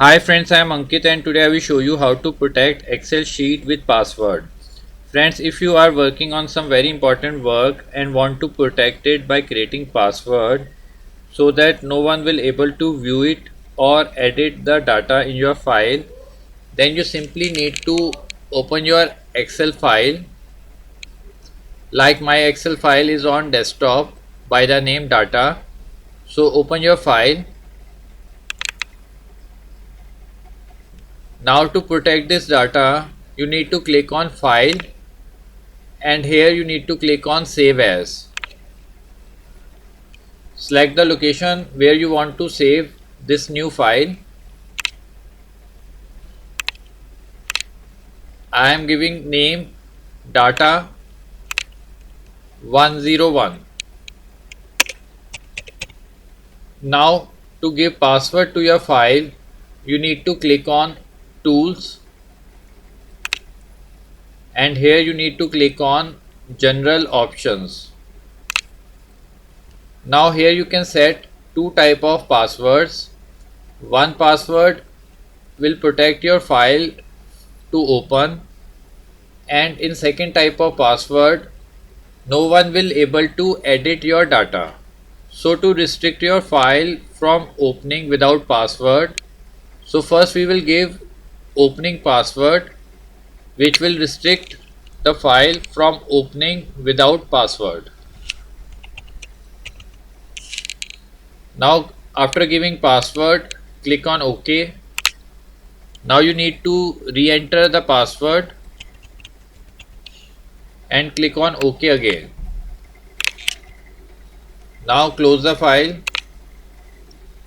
Hi friends, I am Ankit and today I will show you how to protect Excel sheet with password. Friends, if you are working on some very important work and want to protect it by creating password so that no one will able to view it or edit the data in your file, then you simply need to open your Excel file. Like my Excel file is on desktop by the name data. So open your file. Now to protect this data, you need to click on file and here you need to click on save as. Select the location where you want to save this new file. I am giving name data 101. Now to give password to your file, you need to click on tools and here you need to click on general options. Now here you can set two type of passwords. One password will protect your file to open, and in second type of password no one will able to edit your data. So to restrict your file from opening without password, so first we will give opening password which will restrict the file from opening without password. Now after giving password, click on OK. Now you need to re-enter the password and click on OK again. Now close the file.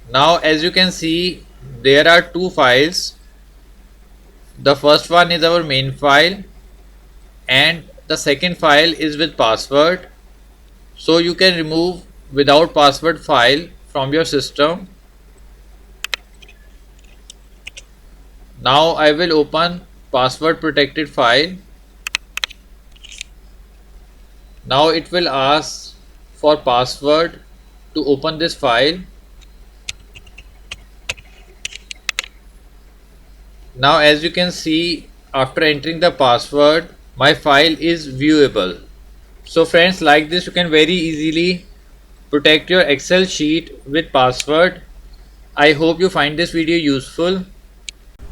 Now as you can see, there are two files. The first one is our main file and the second file is with password. So you can remove without password file from your system. Now I will open password protected file. Now it will ask for password to open this file. Now as you can see, after entering the password, my file is viewable. So friends, like this you can very easily protect your Excel sheet with password. I hope you find this video useful.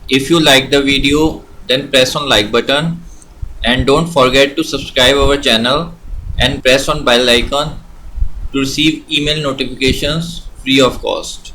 If you like the video, then press on like button and don't forget to subscribe our channel and press on bell icon to receive email notifications free of cost.